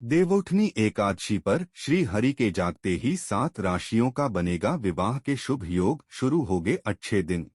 देवउठनी एकादशी पर श्री हरि के जागते ही 7 राशियों का बनेगा विवाह के शुभ योग, शुरू होंगे अच्छे दिन।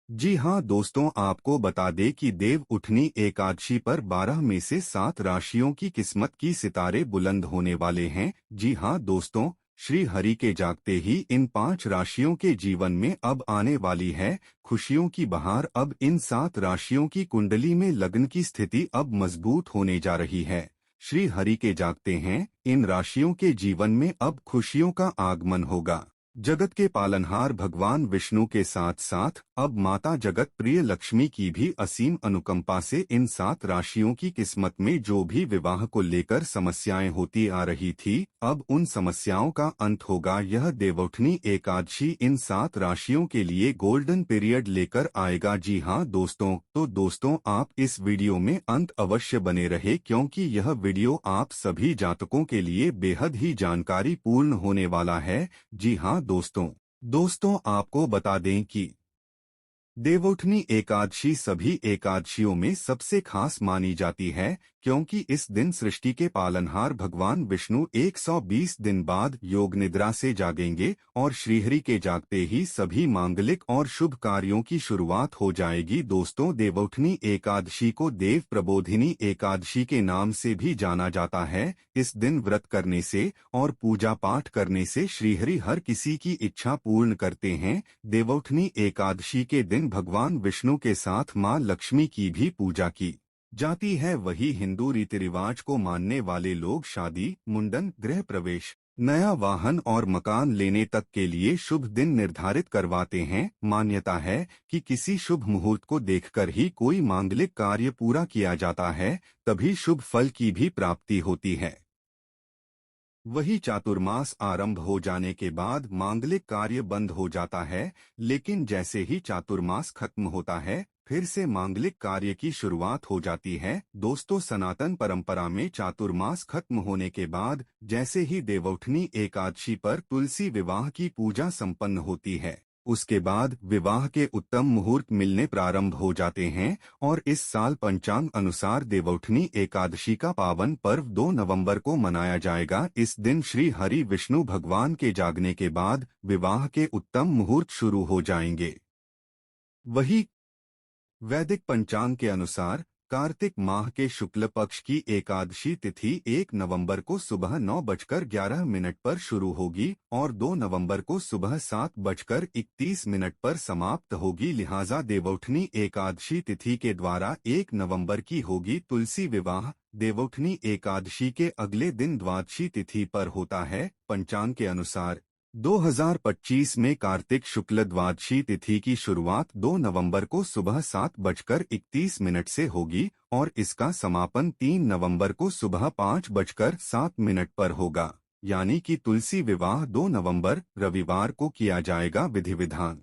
जी हाँ दोस्तों, आपको बता दें कि देव उठनी एकादशी पर 12 में से 7 राशियों की किस्मत की सितारे बुलंद होने वाले हैं। जी हाँ दोस्तों, श्री हरि के जागते ही इन 5 राशियों के जीवन में अब आने वाली है खुशियों की बहार। अब इन 7 राशियों की कुंडली में लग्न की स्थिति अब मजबूत होने जा रही है। श्री हरि के जागते हैं इन राशियों के जीवन में अब खुशियों का आगमन होगा। जगत के पालनहार भगवान विष्णु के साथ साथ अब माता जगत प्रिय लक्ष्मी की भी असीम अनुकंपा से इन 7 राशियों की किस्मत में जो भी विवाह को लेकर समस्याएं होती आ रही थी, अब उन समस्याओं का अंत होगा। यह देवउठनी एकादशी इन 7 राशियों के लिए गोल्डन पीरियड लेकर आएगा। जी हाँ दोस्तों, तो दोस्तों आप इस वीडियो में अंत अवश्य बने रहे, क्योंकि यह वीडियो आप सभी जातकों के लिए बेहद ही जानकारी पूर्ण होने वाला है। जी हाँ दोस्तों आपको बता दें कि देवउठनी एकादशी सभी एकादशियों में सबसे खास मानी जाती है, क्योंकि इस दिन सृष्टि के पालनहार भगवान विष्णु 120 दिन बाद योग निद्रा से जागेंगे और श्रीहरि के जागते ही सभी मांगलिक और शुभ कार्यों की शुरुआत हो जाएगी। दोस्तों, देवउठनी एकादशी को देव प्रबोधिनी एकादशी के नाम से भी जाना जाता है। इस दिन व्रत करने से और पूजा पाठ करने से श्रीहरि हर किसी की इच्छा पूर्ण करते हैं। देवउठनी एकादशी के दिन भगवान विष्णु के साथ मां लक्ष्मी की भी पूजा की जाती है। वही हिंदू रीति रिवाज को मानने वाले लोग शादी, मुंडन, गृह प्रवेश, नया वाहन और मकान लेने तक के लिए शुभ दिन निर्धारित करवाते हैं। मान्यता है कि किसी शुभ मुहूर्त को देखकर ही कोई मांगलिक कार्य पूरा किया जाता है, तभी शुभ फल की भी प्राप्ति होती है। वही चातुर्मास आरंभ हो जाने के बाद मांगलिक कार्य बंद हो जाता है, लेकिन जैसे ही चातुर्मास खत्म होता है फिर से मांगलिक कार्य की शुरुआत हो जाती है। दोस्तों, सनातन परंपरा में चातुर्मास खत्म होने के बाद जैसे ही देवउठनी एकादशी पर तुलसी विवाह की पूजा संपन्न होती है, उसके बाद विवाह के उत्तम मुहूर्त मिलने प्रारंभ हो जाते हैं। और इस साल पंचांग अनुसार देवउठनी एकादशी का पावन पर्व 2 नवंबर को मनाया जाएगा। इस दिन श्री हरि विष्णु भगवान के जागने के बाद विवाह के उत्तम मुहूर्त शुरू हो जाएंगे। वही वैदिक पंचांग के अनुसार कार्तिक माह के शुक्ल पक्ष की एकादशी तिथि 1 नवंबर को सुबह 9:11 पर शुरू होगी और 2 नवंबर को सुबह 7:31 पर समाप्त होगी। लिहाजा देवउठनी एकादशी तिथि के द्वारा 1 नवंबर की होगी। तुलसी विवाह देवउठनी एकादशी के अगले दिन द्वादशी तिथि पर होता है। पंचांग के अनुसार 2025 में कार्तिक शुक्ल द्वादशी तिथि की शुरुआत 2 नवंबर को सुबह 7:31 से होगी और इसका समापन 3 नवंबर को सुबह 5:07 पर होगा। यानी कि तुलसी विवाह 2 नवंबर रविवार को किया जाएगा। विधि विधान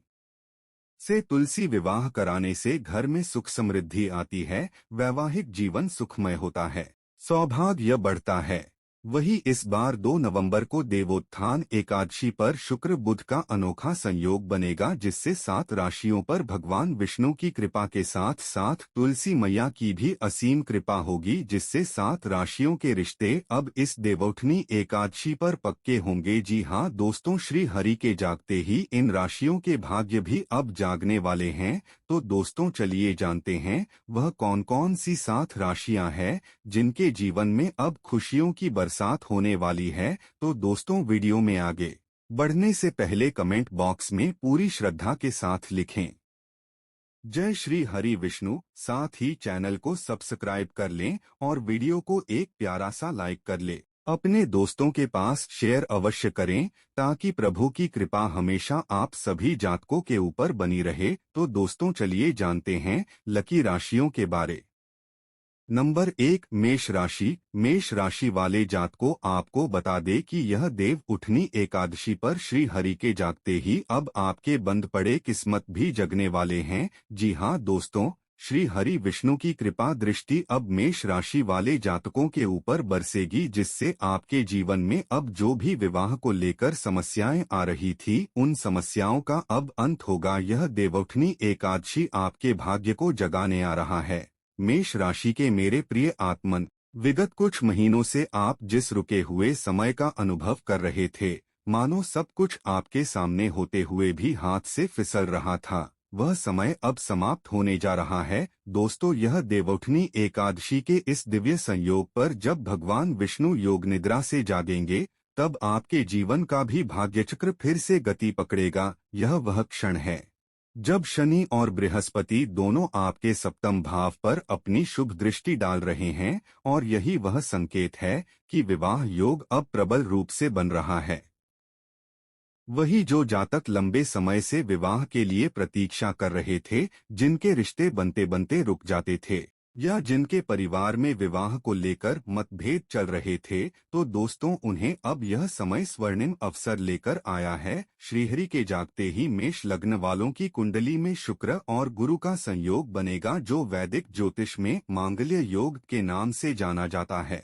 से तुलसी विवाह कराने से घर में सुख समृद्धि आती है, वैवाहिक जीवन सुखमय होता है, सौभाग्य बढ़ता है। वही इस बार 2 नवंबर को देवोत्थान एकादशी पर शुक्र बुध का अनोखा संयोग बनेगा, जिससे 7 राशियों पर भगवान विष्णु की कृपा के साथ साथ तुलसी मैया की भी असीम कृपा होगी, जिससे 7 राशियों के रिश्ते अब इस देवउठनी एकादशी पर पक्के होंगे। जी हाँ दोस्तों, श्री हरि के जागते ही इन राशियों के भाग्य भी अब जागने वाले हैं। तो दोस्तों चलिए जानते हैं वह कौन कौन सी 7 राशियां हैं जिनके जीवन में अब खुशियों की बरसात होने वाली है। तो दोस्तों, वीडियो में आगे बढ़ने से पहले कमेंट बॉक्स में पूरी श्रद्धा के साथ लिखें जय श्री हरि विष्णु। साथ ही चैनल को सब्सक्राइब कर लें और वीडियो को एक प्यारा सा लाइक कर ले। अपने दोस्तों के पास शेयर अवश्य करें ताकि प्रभु की कृपा हमेशा आप सभी जातकों के ऊपर बनी रहे। तो दोस्तों चलिए जानते हैं लकी राशियों के बारे। नंबर 1, मेष राशि। मेष राशि वाले जातकों, आपको बता दें कि यह देव उठनी एकादशी पर श्री हरि के जागते ही अब आपके बंद पड़े किस्मत भी जगने वाले हैं। जी हाँ दोस्तों, श्री हरि विष्णु की कृपा दृष्टि अब मेष राशि वाले जातकों के ऊपर बरसेगी, जिससे आपके जीवन में अब जो भी विवाह को लेकर समस्याएं आ रही थी, उन समस्याओं का अब अंत होगा। यह देवउठनी एकादशी आपके भाग्य को जगाने आ रहा है। मेष राशि के मेरे प्रिय आत्मन, विगत कुछ महीनों से आप जिस रुके हुए समय का अनुभव कर रहे थे, मानो सब कुछ आपके सामने होते हुए भी हाथ से फिसल रहा था, वह समय अब समाप्त होने जा रहा है। दोस्तों, यह देवउठनी एकादशी के इस दिव्य संयोग पर जब भगवान विष्णु योग निद्रा से जागेंगे, तब आपके जीवन का भी भाग्यचक्र फिर से गति पकड़ेगा। यह वह क्षण है जब शनि और बृहस्पति दोनों आपके सप्तम भाव पर अपनी शुभ दृष्टि डाल रहे हैं, और यही वह संकेत है कि विवाह योग अब प्रबल रूप से बन रहा है। वही जो जातक लंबे समय से विवाह के लिए प्रतीक्षा कर रहे थे, जिनके रिश्ते बनते बनते रुक जाते थे, या जिनके परिवार में विवाह को लेकर मतभेद चल रहे थे, तो दोस्तों, उन्हें अब यह समय स्वर्णिम अवसर लेकर आया है। श्रीहरि के जागते ही मेष लग्न वालों की कुंडली में शुक्र और गुरु का संयोग बनेगा, जो वैदिक ज्योतिष में मांगल्य योग के नाम से जाना जाता है।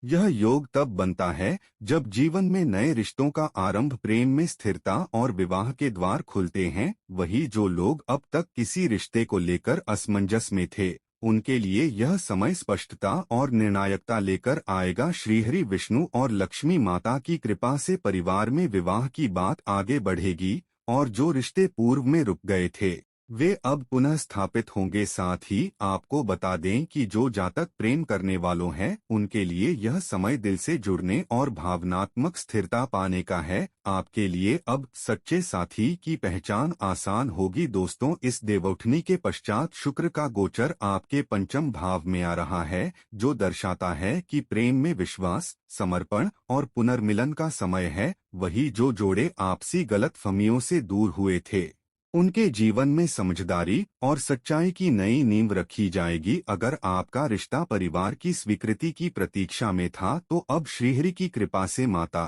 यह योग तब बनता है जब जीवन में नए रिश्तों का आरंभ, प्रेम में स्थिरता और विवाह के द्वार खुलते हैं। वही जो लोग अब तक किसी रिश्ते को लेकर असमंजस में थे, उनके लिए यह समय स्पष्टता और निर्णायकता लेकर आएगा। श्रीहरि विष्णु और लक्ष्मी माता की कृपा से परिवार में विवाह की बात आगे बढ़ेगी, और जो रिश्ते पूर्व में रुक गए थे, वे अब पुनः स्थापित होंगे। साथ ही आपको बता दें कि जो जातक प्रेम करने वालों हैं, उनके लिए यह समय दिल से जुड़ने और भावनात्मक स्थिरता पाने का है। आपके लिए अब सच्चे साथी की पहचान आसान होगी। दोस्तों, इस देवउठनी के पश्चात शुक्र का गोचर आपके पंचम भाव में आ रहा है, जो दर्शाता है कि प्रेम में विश्वास, समर्पण और पुनर्मिलन का समय है। वही जो जोड़े आपसी गलतफहमियों से दूर हुए थे, उनके जीवन में समझदारी और सच्चाई की नई नींव रखी जाएगी। अगर आपका रिश्ता परिवार की स्वीकृति की प्रतीक्षा में था, तो अब श्रीहरि की कृपा से माता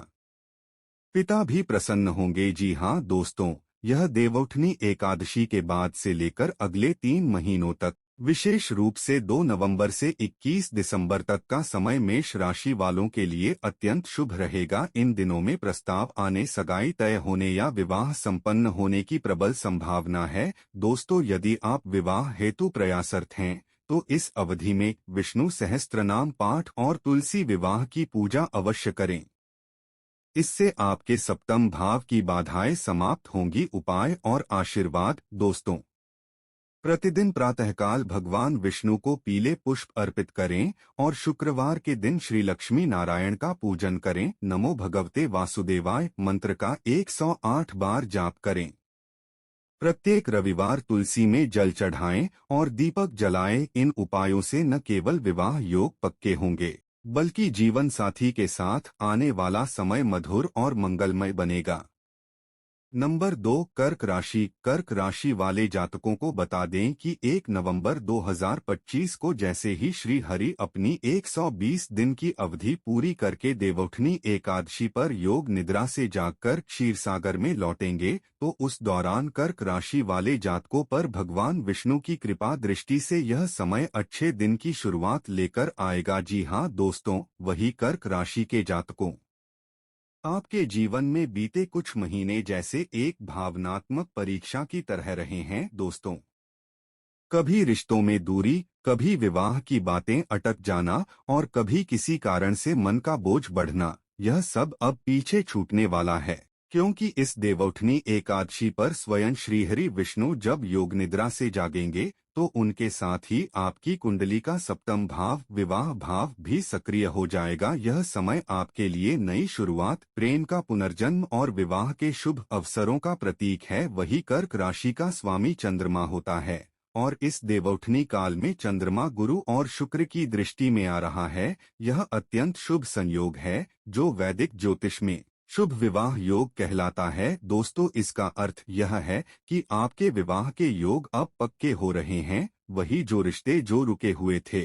पिता भी प्रसन्न होंगे। जी हाँ दोस्तों, यह देवउठनी एकादशी के बाद से लेकर अगले 3 महीनों तक, विशेष रूप से 2 नवंबर से 21 दिसंबर तक का समय मेष राशि वालों के लिए अत्यंत शुभ रहेगा। इन दिनों में प्रस्ताव आने, सगाई तय होने या विवाह संपन्न होने की प्रबल संभावना है। दोस्तों, यदि आप विवाह हेतु प्रयासरत हैं, तो इस अवधि में विष्णु सहस्त्रनाम पाठ और तुलसी विवाह की पूजा अवश्य करें। इससे आपके सप्तम भाव की बाधाएं समाप्त होंगी। उपाय और आशीर्वाद। दोस्तों, प्रतिदिन प्रातःकाल भगवान विष्णु को पीले पुष्प अर्पित करें, और शुक्रवार के दिन श्री लक्ष्मी नारायण का पूजन करें। नमो भगवते वासुदेवाय मंत्र का 108 बार जाप करें। प्रत्येक रविवार तुलसी में जल चढ़ाएं और दीपक जलाएं। इन उपायों से न केवल विवाह योग पक्के होंगे, बल्कि जीवन साथी के साथ आने वाला समय मधुर और मंगलमय बनेगा। नंबर 2, कर्क राशि। कर्क राशि वाले जातकों को बता दें कि 1 नवंबर 2025 को जैसे ही श्री हरि अपनी 120 दिन की अवधि पूरी करके देवउठनी एकादशी पर योग निद्रा से जागकर क्षीरसागर में लौटेंगे, तो उस दौरान कर्क राशि वाले जातकों पर भगवान विष्णु की कृपा दृष्टि से यह समय अच्छे दिन की शुरुआत लेकर आएगा। जी हाँ दोस्तों, वही कर्क राशि के जातकों, आपके जीवन में बीते कुछ महीने जैसे एक भावनात्मक परीक्षा की तरह रहे हैं। दोस्तों, कभी रिश्तों में दूरी, कभी विवाह की बातें अटक जाना, और कभी किसी कारण से मन का बोझ बढ़ना, यह सब अब पीछे छूटने वाला है। क्योंकि इस देवउठनी एकादशी पर स्वयं श्रीहरि विष्णु जब योग निद्रा से जागेंगे, तो उनके साथ ही आपकी कुंडली का सप्तम भाव, विवाह भाव भी सक्रिय हो जाएगा। यह समय आपके लिए नई शुरुआत, प्रेम का पुनर्जन्म और विवाह के शुभ अवसरों का प्रतीक है। वही कर्क राशि का स्वामी चंद्रमा होता है, और इस देवउठनी काल में चंद्रमा गुरु और शुक्र की दृष्टि में आ रहा है। यह अत्यंत शुभ संयोग है, जो वैदिक ज्योतिष में शुभ विवाह योग कहलाता है। दोस्तों, इसका अर्थ यह है कि आपके विवाह के योग अब पक्के हो रहे हैं। वही जो रिश्ते जो रुके हुए थे,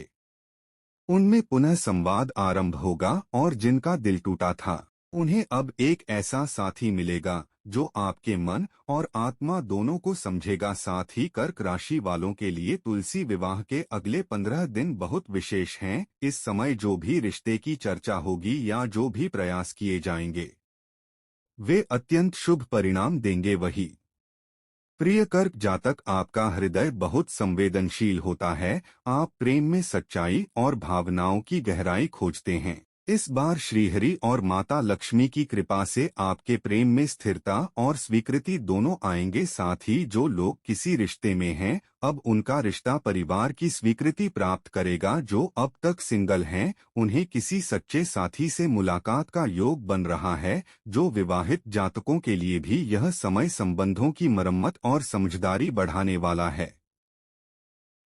उनमें पुनः संवाद आरंभ होगा, और जिनका दिल टूटा था, उन्हें अब एक ऐसा साथी मिलेगा जो आपके मन और आत्मा दोनों को समझेगा। साथ ही कर्क राशि वालों के लिए तुलसी विवाह के अगले 15 दिन बहुत विशेष हैं। इस समय जो भी रिश्ते की चर्चा होगी या जो भी प्रयास किए जाएंगे, वे अत्यंत शुभ परिणाम देंगे। वही प्रिय कर्क जातक, आपका हृदय बहुत संवेदनशील होता है। आप प्रेम में सच्चाई और भावनाओं की गहराई खोजते हैं। इस बार श्रीहरि और माता लक्ष्मी की कृपा से आपके प्रेम में स्थिरता और स्वीकृति दोनों आएंगे। साथ ही जो लोग किसी रिश्ते में हैं, अब उनका रिश्ता परिवार की स्वीकृति प्राप्त करेगा। जो अब तक सिंगल हैं, उन्हें किसी सच्चे साथी से मुलाकात का योग बन रहा है। जो विवाहित जातकों के लिए भी यह समय संबंधों की मरम्मत और समझदारी बढ़ाने वाला है।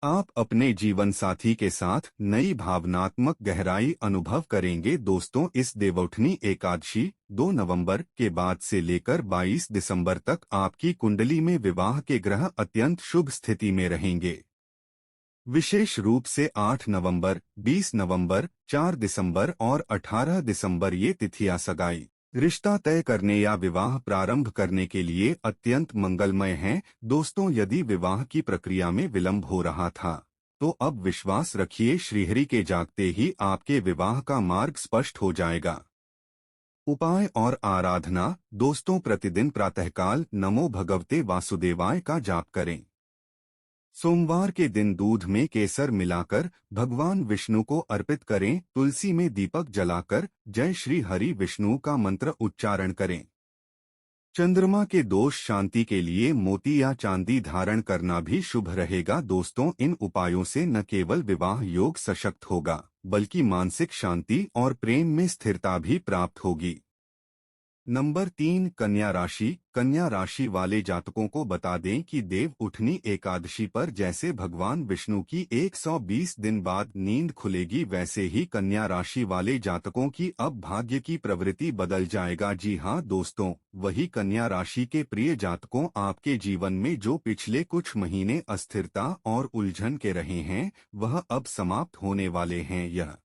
आप अपने जीवन साथी के साथ नई भावनात्मक गहराई अनुभव करेंगे। दोस्तों, इस देवउठनी एकादशी 2 नवंबर के बाद से लेकर 22 दिसंबर तक आपकी कुंडली में विवाह के ग्रह अत्यंत शुभ स्थिति में रहेंगे। विशेष रूप से 8 नवंबर, 20 नवंबर, 4 दिसंबर और 18 दिसंबर ये तिथियां सगाई, रिश्ता तय करने या विवाह प्रारंभ करने के लिए अत्यंत मंगलमय हैं। दोस्तों, यदि विवाह की प्रक्रिया में विलंब हो रहा था, तो अब विश्वास रखिए, श्रीहरि के जागते ही आपके विवाह का मार्ग स्पष्ट हो जाएगा। उपाय और आराधना। दोस्तों, प्रतिदिन प्रातःकाल नमो भगवते वासुदेवाय का जाप करें। सोमवार के दिन दूध में केसर मिलाकर भगवान विष्णु को अर्पित करें। तुलसी में दीपक जलाकर जय श्री हरि विष्णु का मंत्र उच्चारण करें। चंद्रमा के दोष शांति के लिए मोती या चांदी धारण करना भी शुभ रहेगा। दोस्तों, इन उपायों से न केवल विवाह योग सशक्त होगा, बल्कि मानसिक शांति और प्रेम में स्थिरता भी प्राप्त होगी। नंबर 3, कन्या राशि। कन्या राशि वाले जातकों को बता दें कि देव उठनी एकादशी पर जैसे भगवान विष्णु की 120 दिन बाद नींद खुलेगी, वैसे ही कन्या राशि वाले जातकों की अब भाग्य की प्रवृत्ति बदल जाएगा। जी हाँ दोस्तों, वही कन्या राशि के प्रिय जातकों, आपके जीवन में जो पिछले कुछ महीने अस्थिरता और उलझन के रहे हैं, वह अब समाप्त होने वाले हैं। यह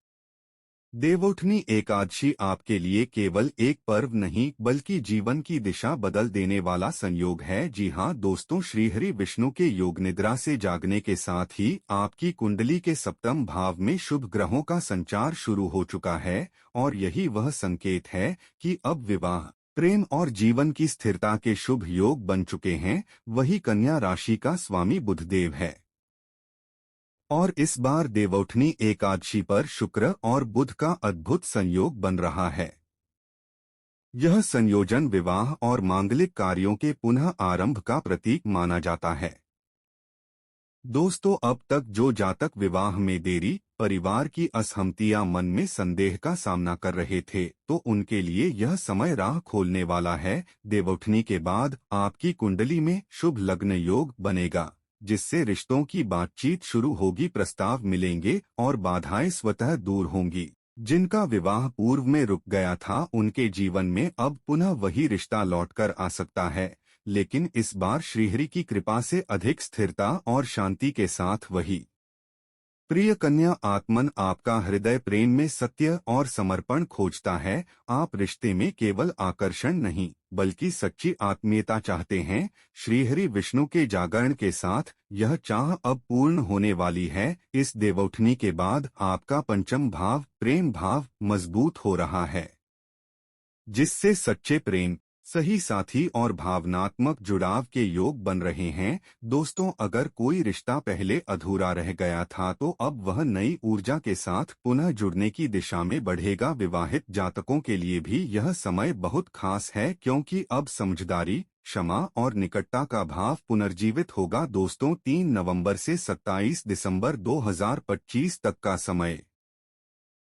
देवउठनी एकादशी आपके लिए केवल एक पर्व नहीं, बल्कि जीवन की दिशा बदल देने वाला संयोग है। जी हाँ दोस्तों, श्रीहरि विष्णु के योग निद्रा से जागने के साथ ही आपकी कुंडली के सप्तम भाव में शुभ ग्रहों का संचार शुरू हो चुका है, और यही वह संकेत है कि अब विवाह, प्रेम और जीवन की स्थिरता के शुभ योग बन चुके हैं। वही कन्या राशि का स्वामी बुधदेव है, और इस बार देवउठनी एकादशी पर शुक्र और बुध का अद्भुत संयोग बन रहा है। यह संयोजन विवाह और मांगलिक कार्यों के पुनः आरंभ का प्रतीक माना जाता है। दोस्तों, अब तक जो जातक विवाह में देरी, परिवार की असहमति या मन में संदेह का सामना कर रहे थे, तो उनके लिए यह समय राह खोलने वाला है। देवउठनी के बाद आपकी कुंडली में शुभ लग्न योग बनेगा, जिससे रिश्तों की बातचीत शुरू होगी, प्रस्ताव मिलेंगे और बाधाएं स्वतः दूर होंगी। जिनका विवाह पूर्व में रुक गया था, उनके जीवन में अब पुनः वही रिश्ता लौटकर आ सकता है, लेकिन इस बार श्रीहरि की कृपा से अधिक स्थिरता और शांति के साथ। वही प्रिय कन्या आत्मन, आपका हृदय प्रेम में सत्य और समर्पण खोजता है। आप रिश्ते में केवल आकर्षण नहीं, बल्कि सच्ची आत्मीयता चाहते हैं। श्रीहरि विष्णु के जागरण के साथ यह चाह अब पूर्ण होने वाली है। इस देवउठनी के बाद आपका पंचम भाव प्रेम भाव मजबूत हो रहा है, जिससे सच्चे प्रेम, सही साथी और भावनात्मक जुड़ाव के योग बन रहे हैं। दोस्तों, अगर कोई रिश्ता पहले अधूरा रह गया था, तो अब वह नई ऊर्जा के साथ पुनः जुड़ने की दिशा में बढ़ेगा। विवाहित जातकों के लिए भी यह समय बहुत खास है, क्योंकि अब समझदारी, क्षमा और निकटता का भाव पुनर्जीवित होगा। दोस्तों, 3 नवंबर से 27 दिसंबर 2025 तक का समय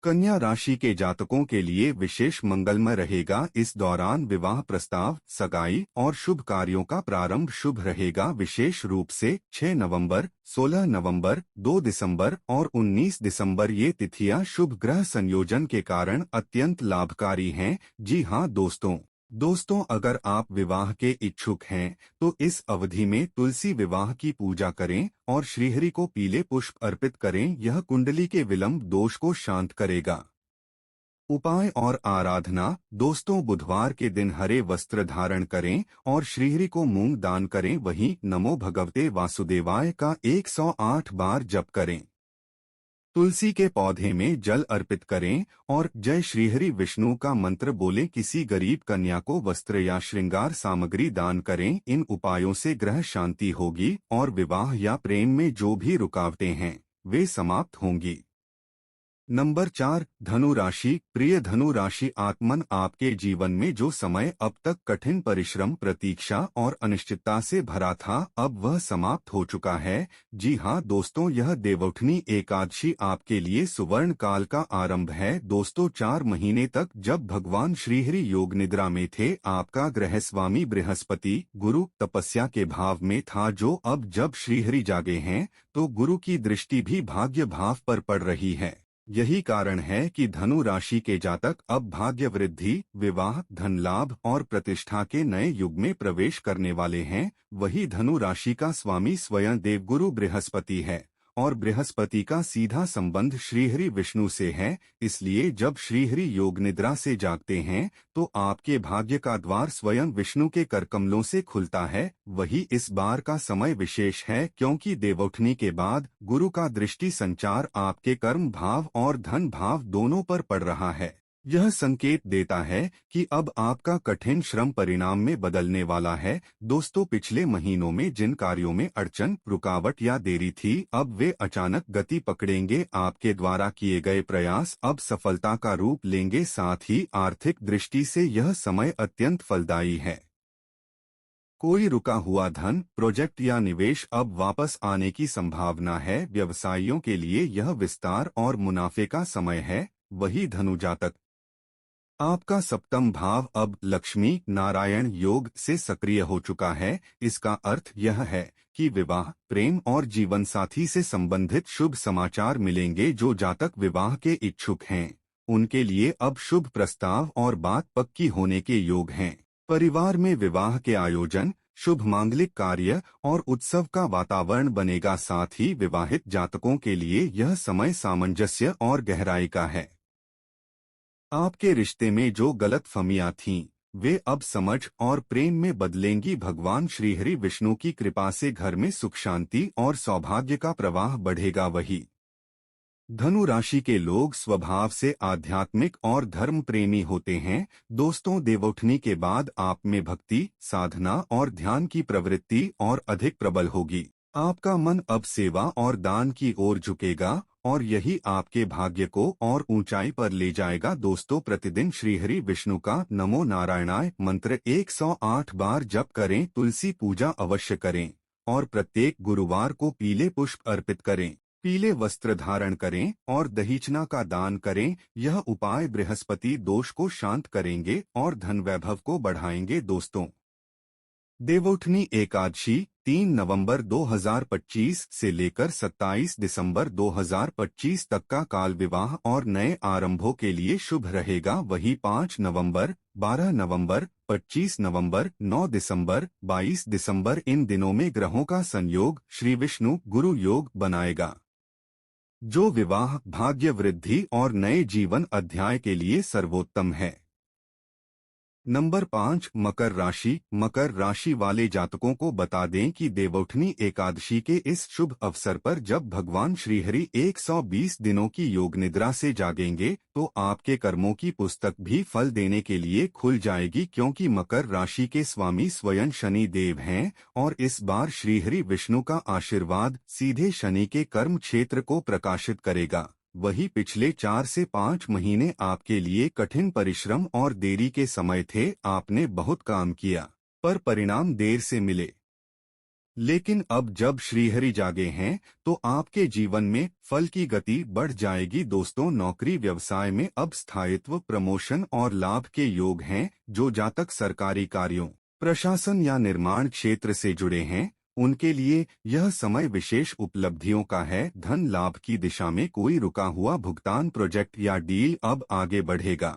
कन्या राशि के जातकों के लिए विशेष मंगलमय रहेगा। इस दौरान विवाह प्रस्ताव, सगाई और शुभ कार्यों का प्रारंभ शुभ रहेगा। विशेष रूप से 6 नवंबर, 16 नवंबर, 2 दिसंबर और 19 दिसंबर ये तिथियां शुभ ग्रह संयोजन के कारण अत्यंत लाभकारी हैं। जी हाँ दोस्तों, अगर आप विवाह के इच्छुक हैं, तो इस अवधि में तुलसी विवाह की पूजा करें और श्रीहरि को पीले पुष्प अर्पित करें। यह कुंडली के विलंब दोष को शांत करेगा। उपाय और आराधना। दोस्तों, बुधवार के दिन हरे वस्त्र धारण करें और श्रीहरि को मूंग दान करें। वहीं नमो भगवते वासुदेवाय का 108 बार जप करें। तुलसी के पौधे में जल अर्पित करें और जय श्रीहरि विष्णु का मंत्र बोले। किसी गरीब कन्या को वस्त्र या श्रृंगार सामग्री दान करें। इन उपायों से ग्रह शांति होगी और विवाह या प्रेम में जो भी रुकावटें हैं वे समाप्त होंगी। नंबर 4, धनु राशि। प्रिय धनु राशि आत्मन, आपके जीवन में जो समय अब तक कठिन परिश्रम, प्रतीक्षा और अनिश्चितता से भरा था, अब वह समाप्त हो चुका है। जी हाँ दोस्तों, यह देवउठनी एकादशी आपके लिए सुवर्ण काल का आरंभ है। दोस्तों, 4 महीने तक जब भगवान श्रीहरि योग निद्रा में थे, आपका ग्रह स्वामी बृहस्पति गुरु तपस्या के भाव में था, जो अब जब श्रीहरि जागे हैं तो गुरु की दृष्टि भी भाग्य भाव पर पड़ रही है। यही कारण है कि धनु राशि के जातक अब भाग्य वृद्धि, विवाह, धन लाभ और प्रतिष्ठा के नए युग में प्रवेश करने वाले हैं। वही धनु राशि का स्वामी स्वयं देवगुरु बृहस्पति है और बृहस्पति का सीधा संबंध श्रीहरि विष्णु से है। इसलिए जब श्रीहरि योग निद्रा से जागते हैं तो आपके भाग्य का द्वार स्वयं विष्णु के करकमलों से खुलता है। वही इस बार का समय विशेष है क्योंकि देवउठनी के बाद गुरु का दृष्टि संचार आपके कर्म भाव और धन भाव दोनों पर पड़ रहा है। यह संकेत देता है कि अब आपका कठिन श्रम परिणाम में बदलने वाला है। दोस्तों, पिछले महीनों में जिन कार्यों में अड़चन, रुकावट या देरी थी, अब वे अचानक गति पकड़ेंगे। आपके द्वारा किए गए प्रयास अब सफलता का रूप लेंगे। साथ ही आर्थिक दृष्टि से यह समय अत्यंत फलदायी है। कोई रुका हुआ धन, प्रोजेक्ट या निवेश अब वापस आने की संभावना है। व्यवसायियों के लिए यह विस्तार और मुनाफे का समय है। वही धनु जातक, आपका सप्तम भाव अब लक्ष्मी नारायण योग से सक्रिय हो चुका है। इसका अर्थ यह है कि विवाह, प्रेम और जीवन साथी से संबंधित शुभ समाचार मिलेंगे। जो जातक विवाह के इच्छुक हैं उनके लिए अब शुभ प्रस्ताव और बात पक्की होने के योग हैं। परिवार में विवाह के आयोजन, शुभ मांगलिक कार्य और उत्सव का वातावरण बनेगा। साथ ही विवाहित जातकों के लिए यह समय सामंजस्य और गहराई का है। आपके रिश्ते में जो गलतफहमियां थीं, वे अब समझ और प्रेम में बदलेंगी। भगवान श्रीहरि विष्णु की कृपा से घर में सुख शांति और सौभाग्य का प्रवाह बढ़ेगा। वही धनु राशि के लोग स्वभाव से आध्यात्मिक और धर्म प्रेमी होते हैं। दोस्तों, देवउठनी के बाद आप में भक्ति, साधना और ध्यान की प्रवृत्ति और अधिक प्रबल होगी। आपका मन अब सेवा और दान की ओर झुकेगा और यही आपके भाग्य को और ऊंचाई पर ले जाएगा। दोस्तों, प्रतिदिन श्रीहरि विष्णु का नमो नारायणाय मंत्र 108 बार जप करें। तुलसी पूजा अवश्य करें और प्रत्येक गुरुवार को पीले पुष्प अर्पित करें। पीले वस्त्र धारण करें और दहीचना का दान करें। यह उपाय बृहस्पति दोष को शांत करेंगे और धन वैभव को बढ़ाएंगे। दोस्तों, देवउठनी एकादशी 3 नवंबर 2025 से लेकर 27 दिसंबर 2025 तक का काल विवाह और नए आरंभों के लिए शुभ रहेगा। वही 5 नवंबर, 12 नवंबर, 25 नवंबर, 9 दिसंबर, 22 दिसंबर इन दिनों में ग्रहों का संयोग श्री विष्णु गुरु योग बनाएगा, जो विवाह, भाग्य वृद्धि और नए जीवन अध्याय के लिए सर्वोत्तम है। नंबर 5, मकर राशि। मकर राशि वाले जातकों को बता दें कि देवउठनी एकादशी के इस शुभ अवसर पर जब भगवान श्रीहरि 120 दिनों की योग निद्रा से जागेंगे तो आपके कर्मों की पुस्तक भी फल देने के लिए खुल जाएगी, क्योंकि मकर राशि के स्वामी स्वयं शनि देव हैं और इस बार श्रीहरि विष्णु का आशीर्वाद सीधे शनि के कर्म क्षेत्र को प्रकाशित करेगा। वही पिछले 4 से 5 महीने आपके लिए कठिन परिश्रम और देरी के समय थे। आपने बहुत काम किया पर परिणाम देर से मिले, लेकिन अब जब श्रीहरि जागे हैं तो आपके जीवन में फल की गति बढ़ जाएगी। दोस्तों, नौकरी व्यवसाय में अब स्थायित्व, प्रमोशन और लाभ के योग हैं। जो जातक सरकारी कार्यों, प्रशासन या निर्माण क्षेत्र से जुड़े हैं उनके लिए यह समय विशेष उपलब्धियों का है। धन लाभ की दिशा में कोई रुका हुआ भुगतान, प्रोजेक्ट या डील अब आगे बढ़ेगा।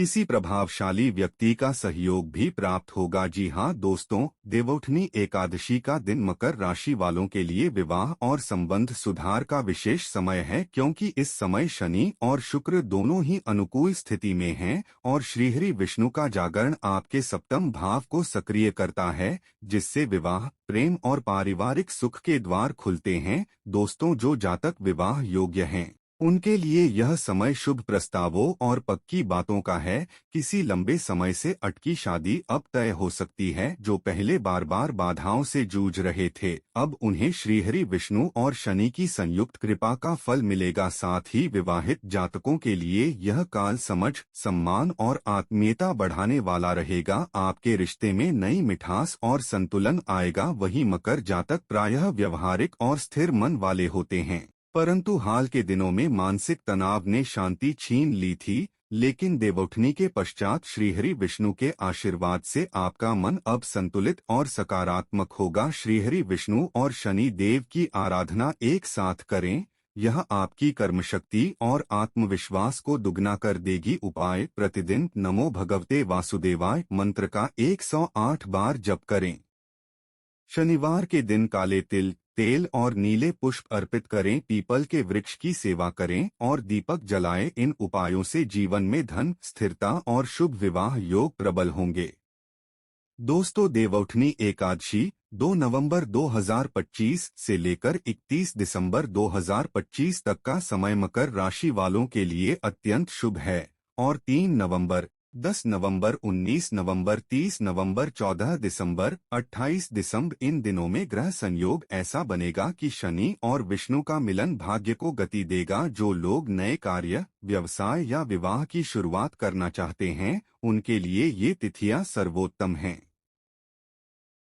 किसी प्रभावशाली व्यक्ति का सहयोग भी प्राप्त होगा। जी हाँ दोस्तों, देवउठनी एकादशी का दिन मकर राशि वालों के लिए विवाह और संबंध सुधार का विशेष समय है, क्योंकि इस समय शनि और शुक्र दोनों ही अनुकूल स्थिति में हैं और श्रीहरि विष्णु का जागरण आपके सप्तम भाव को सक्रिय करता है, जिससे विवाह, प्रेम और पारिवारिक सुख के द्वार खुलते हैं। दोस्तों, जो जातक विवाह योग्य हैं उनके लिए यह समय शुभ प्रस्तावों और पक्की बातों का है। किसी लंबे समय से अटकी शादी अब तय हो सकती है। जो पहले बार बार बाधाओं से जूझ रहे थे, अब उन्हें श्रीहरि विष्णु और शनि की संयुक्त कृपा का फल मिलेगा। साथ ही विवाहित जातकों के लिए यह काल समझ, सम्मान और आत्मीयता बढ़ाने वाला रहेगा। आपके रिश्ते में नई मिठास और संतुलन आएगा। वही मकर जातक प्रायः व्यवहारिक और स्थिर मन वाले होते हैं, परंतु हाल के दिनों में मानसिक तनाव ने शांति छीन ली थी। लेकिन देवउठनी के पश्चात श्रीहरि विष्णु के आशीर्वाद से आपका मन अब संतुलित और सकारात्मक होगा। श्रीहरि विष्णु और शनि देव की आराधना एक साथ करें, यह आपकी कर्मशक्ति और आत्मविश्वास को दुगना कर देगी। उपाय: प्रतिदिन नमो भगवते वासुदेवाय मंत्र का 108 बार जप करें। शनिवार के दिन काले तिल, तेल और नीले पुष्प अर्पित करें। पीपल के वृक्ष की सेवा करें और दीपक जलाएं। इन उपायों से जीवन में धन, स्थिरता और शुभ विवाह योग प्रबल होंगे। दोस्तों, देवउठनी एकादशी 2 नवंबर 2025 से लेकर 31 दिसंबर 2025 तक का समय मकर राशि वालों के लिए अत्यंत शुभ है और 3 नवंबर, 10 नवंबर, 19 नवंबर, 30 नवंबर, 14 दिसंबर, 28 दिसंबर इन दिनों में ग्रह संयोग ऐसा बनेगा कि शनि और विष्णु का मिलन भाग्य को गति देगा। जो लोग नए कार्य, व्यवसाय या विवाह की शुरुआत करना चाहते हैं, उनके लिए ये तिथियां सर्वोत्तम हैं।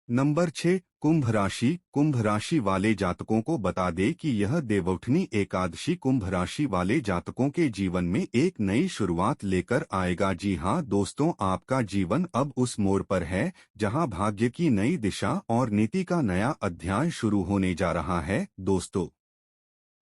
नंबर 6, कुंभ राशि। कुंभ राशि वाले जातकों को बता दें कि यह देवउठनी एकादशी कुंभ राशि वाले जातकों के जीवन में एक नई शुरुआत लेकर आएगा। जी हाँ दोस्तों, आपका जीवन अब उस मोड़ पर है जहां भाग्य की नई दिशा और नीति का नया अध्याय शुरू होने जा रहा है। दोस्तों,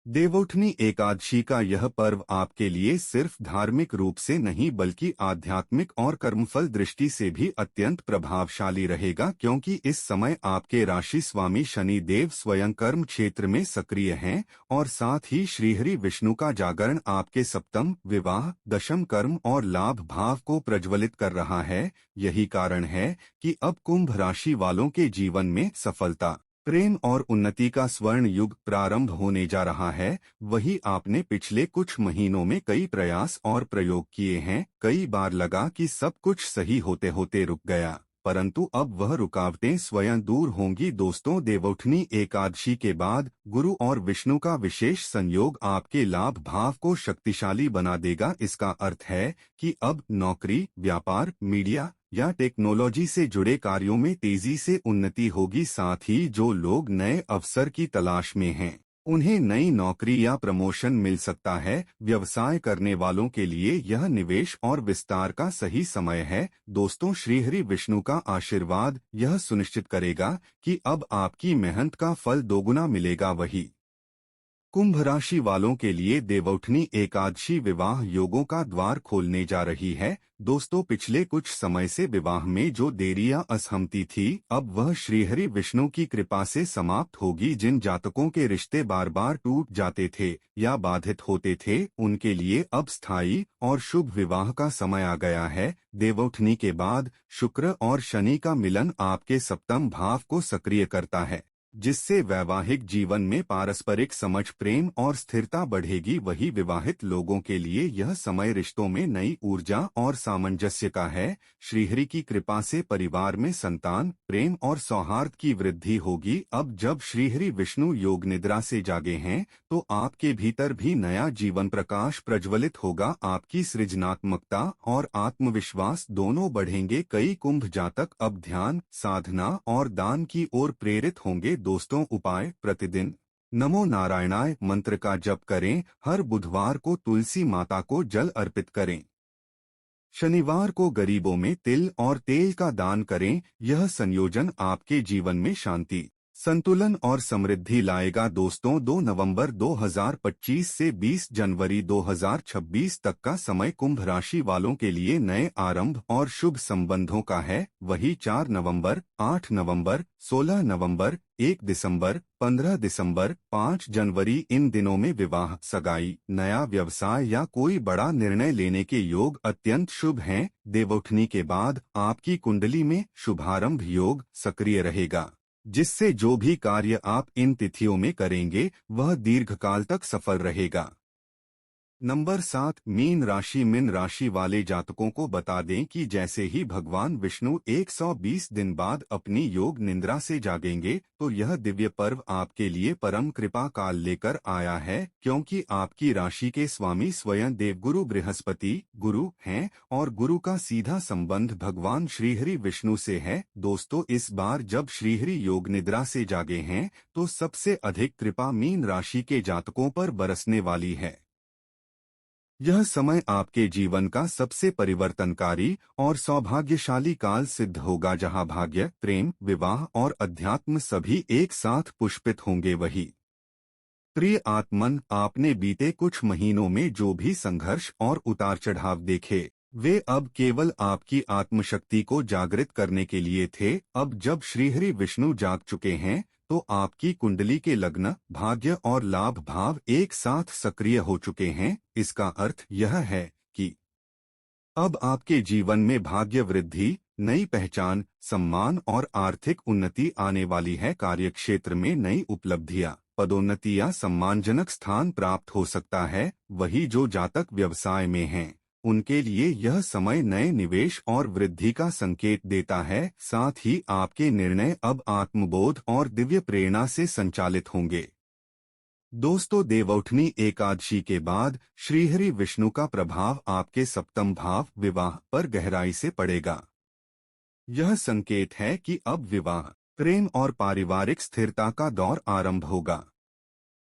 देवउठनी एकादशी का यह पर्व आपके लिए सिर्फ धार्मिक रूप से नहीं बल्कि आध्यात्मिक और कर्मफल दृष्टि से भी अत्यंत प्रभावशाली रहेगा, क्योंकि इस समय आपके राशि स्वामी शनि देव स्वयं कर्म क्षेत्र में सक्रिय हैं और साथ ही श्रीहरि विष्णु का जागरण आपके सप्तम, विवाह, दशम, कर्म और लाभ भाव को प्रज्वलित कर रहा है। यही कारण है कि अब कुंभ राशि वालों के जीवन में सफलता, प्रेम और उन्नति का स्वर्ण युग प्रारंभ होने जा रहा है। वही आपने पिछले कुछ महीनों में कई प्रयास और प्रयोग किए हैं। कई बार लगा कि सब कुछ सही होते होते रुक गया, परंतु अब वह रुकावटें स्वयं दूर होंगी। दोस्तों, देवउठनी एकादशी के बाद गुरु और विष्णु का विशेष संयोग आपके लाभ भाव को शक्तिशाली बना देगा। इसका अर्थ है कि अब नौकरी, व्यापार, मीडिया या टेक्नोलॉजी से जुड़े कार्यों में तेजी से उन्नति होगी। साथ ही जो लोग नए अवसर की तलाश में हैं, उन्हें नई नौकरी या प्रमोशन मिल सकता है। व्यवसाय करने वालों के लिए यह निवेश और विस्तार का सही समय है। दोस्तों, श्रीहरि विष्णु का आशीर्वाद यह सुनिश्चित करेगा कि अब आपकी मेहनत का फल दोगुना मिलेगा। वही कुंभ राशि वालों के लिए देवउठनी एकादशी विवाह योगों का द्वार खोलने जा रही है। दोस्तों, पिछले कुछ समय से विवाह में जो देरी या असहमति थी, अब वह श्रीहरि विष्णु की कृपा से समाप्त होगी। जिन जातकों के रिश्ते बार बार टूट जाते थे या बाधित होते थे, उनके लिए अब स्थायी और शुभ विवाह का समय आ गया है। देवउठनी के बाद शुक्र और शनि का मिलन आपके सप्तम भाव को सक्रिय करता है, जिससे वैवाहिक जीवन में पारस्परिक समझ, प्रेम और स्थिरता बढ़ेगी। वही विवाहित लोगों के लिए यह समय रिश्तों में नई ऊर्जा और सामंजस्य का है। श्रीहरि की कृपा से परिवार में संतान, प्रेम और सौहार्द की वृद्धि होगी। अब जब श्रीहरि विष्णु योग निद्रा से जागे हैं, तो आपके भीतर भी नया जीवन प्रकाश प्रज्वलित होगा। आपकी सृजनात्मकता और आत्मविश्वास दोनों बढ़ेंगे। कई कुंभ जातक अब ध्यान, साधना और दान की ओर प्रेरित होंगे। दोस्तों, उपाय: प्रतिदिन नमो नारायणाय मंत्र का जप करें। हर बुधवार को तुलसी माता को जल अर्पित करें। शनिवार को गरीबों में तिल और तेल का दान करें। यह संयोजन आपके जीवन में शांति, संतुलन और समृद्धि लाएगा दोस्तों। 2 नवंबर 2025 से 20 जनवरी 2026 तक का समय कुंभ राशि वालों के लिए नए आरंभ और शुभ संबंधों का है। वही 4 नवंबर, 8 नवंबर, 16 नवंबर, 1 दिसंबर, 15 दिसंबर, 5 जनवरी इन दिनों में विवाह, सगाई, नया व्यवसाय या कोई बड़ा निर्णय लेने के योग अत्यंत शुभ हैं। देवउठनी के बाद आपकी कुंडली में शुभारंभ योग सक्रिय रहेगा, जिससे जो भी कार्य आप इन तिथियों में करेंगे वह दीर्घकाल तक सफल रहेगा। नंबर 7, मीन राशि। मीन राशि वाले जातकों को बता दें कि जैसे ही भगवान विष्णु 120 दिन बाद अपनी योग निद्रा से जागेंगे तो यह दिव्य पर्व आपके लिए परम कृपा काल लेकर आया है, क्योंकि आपकी राशि के स्वामी स्वयं देवगुरु बृहस्पति गुरु हैं और गुरु का सीधा संबंध भगवान श्रीहरि विष्णु से है। दोस्तों, इस बार जब श्रीहरि योग निद्रा से जागे हैं तो सबसे अधिक कृपा मीन राशि के जातकों पर बरसने वाली है। यह समय आपके जीवन का सबसे परिवर्तनकारी और सौभाग्यशाली काल सिद्ध होगा, जहां भाग्य, प्रेम, विवाह और अध्यात्म सभी एक साथ पुष्पित होंगे। वही प्रिय आत्मन, आपने बीते कुछ महीनों में जो भी संघर्ष और उतार चढ़ाव देखे वे अब केवल आपकी आत्मशक्ति को जागृत करने के लिए थे। अब जब श्रीहरि विष्णु जाग चुके हैं तो आपकी कुंडली के लग्न, भाग्य और लाभ भाव एक साथ सक्रिय हो चुके हैं। इसका अर्थ यह है कि अब आपके जीवन में भाग्य वृद्धि, नई पहचान, सम्मान और आर्थिक उन्नति आने वाली है। कार्यक्षेत्र में नई उपलब्धियां, पदोन्नति या सम्मानजनक स्थान प्राप्त हो सकता है। वही जो जातक व्यवसाय में हैं उनके लिए यह समय नए निवेश और वृद्धि का संकेत देता है। साथ ही आपके निर्णय अब आत्मबोध और दिव्य प्रेरणा से संचालित होंगे। दोस्तों, देवउठनी एकादशी के बाद श्रीहरि विष्णु का प्रभाव आपके सप्तम भाव विवाह पर गहराई से पड़ेगा। यह संकेत है कि अब विवाह, प्रेम और पारिवारिक स्थिरता का दौर आरंभ होगा।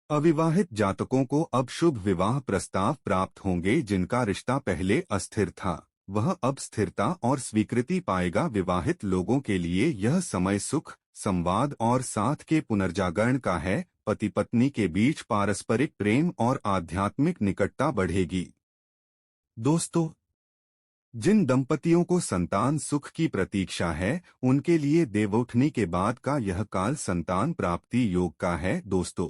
अविवाहित जातकों को अब शुभ विवाह प्रस्ताव प्राप्त होंगे। जिनका रिश्ता पहले अस्थिर था वह अब स्थिरता और स्वीकृति पाएगा। विवाहित लोगों के लिए यह समय सुख, संवाद और साथ के पुनर्जागरण का है। पति पत्नी के बीच पारस्परिक प्रेम और आध्यात्मिक निकटता बढ़ेगी। दोस्तों, जिन दंपतियों को संतान सुख की प्रतीक्षा है उनके लिए देवउठनी के बाद का यह काल संतान प्राप्ति योग का है। दोस्तों,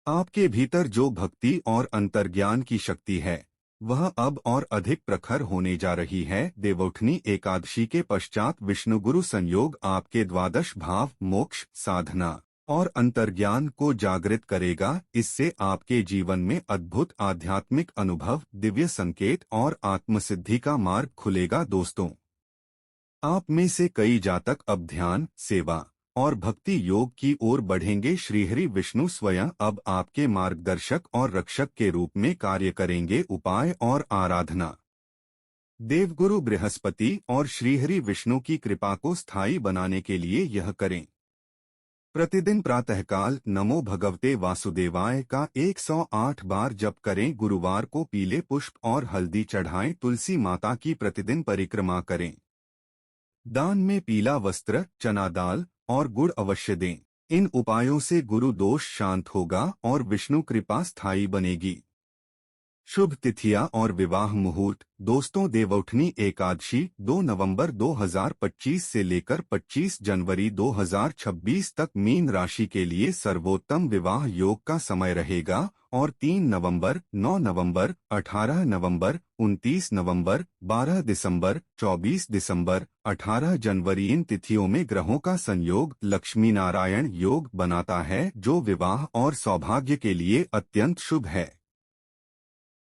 आपके भीतर जो भक्ति और अंतर्ज्ञान की शक्ति है वह अब और अधिक प्रखर होने जा रही है। देवउठनी एकादशी के पश्चात विष्णु गुरु संयोग आपके द्वादश भाव, मोक्ष, साधना और अंतर्ज्ञान को जागृत करेगा। इससे आपके जीवन में अद्भुत आध्यात्मिक अनुभव, दिव्य संकेत और आत्मसिद्धि का मार्ग खुलेगा। दोस्तों, आप में से कई जातक अब ध्यान, सेवा और भक्ति योग की ओर बढ़ेंगे। श्रीहरि विष्णु स्वयं अब आपके मार्गदर्शक और रक्षक के रूप में कार्य करेंगे। उपाय और आराधना। देवगुरु बृहस्पति और श्रीहरि विष्णु की कृपा को स्थायी बनाने के लिए यह करें। प्रतिदिन प्रातःकाल नमो भगवते वासुदेवाय का 108 बार जप करें। गुरुवार को पीले पुष्प और हल्दी चढ़ाएं। तुलसी माता की प्रतिदिन परिक्रमा करें। दान में पीला वस्त्र, चना दाल और गुड़ अवश्य दें। इन उपायों से गुरु दोष शांत होगा और विष्णु कृपा स्थायी बनेगी। शुभ तिथियां और विवाह मुहूर्त। दोस्तों, देवउठनी एकादशी 2 नवंबर 2025 से लेकर 25 जनवरी 2026 तक मीन राशि के लिए सर्वोत्तम विवाह योग का समय रहेगा और 3 नवंबर, 9 नवंबर, 18 नवंबर, 29 नवंबर, 12 दिसंबर, 24 दिसंबर, 18 जनवरी इन तिथियों में ग्रहों का संयोग लक्ष्मी नारायण योग बनाता है, जो विवाह और सौभाग्य के लिए अत्यंत शुभ है।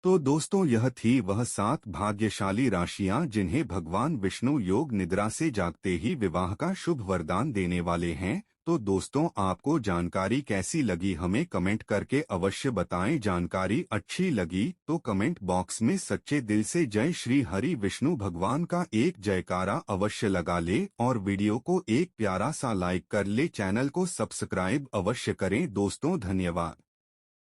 तो दोस्तों, यह थी वह 7 भाग्यशाली राशियां जिन्हें भगवान विष्णु योग निद्रा से जागते ही विवाह का शुभ वरदान देने वाले हैं। तो दोस्तों, आपको जानकारी कैसी लगी हमें कमेंट करके अवश्य बताएं। जानकारी अच्छी लगी तो कमेंट बॉक्स में सच्चे दिल से जय श्री हरि विष्णु भगवान का एक जयकारा अवश्य लगा ले और वीडियो को एक प्यारा सा लाइक कर ले। चैनल को सब्सक्राइब अवश्य करें। दोस्तों, धन्यवाद।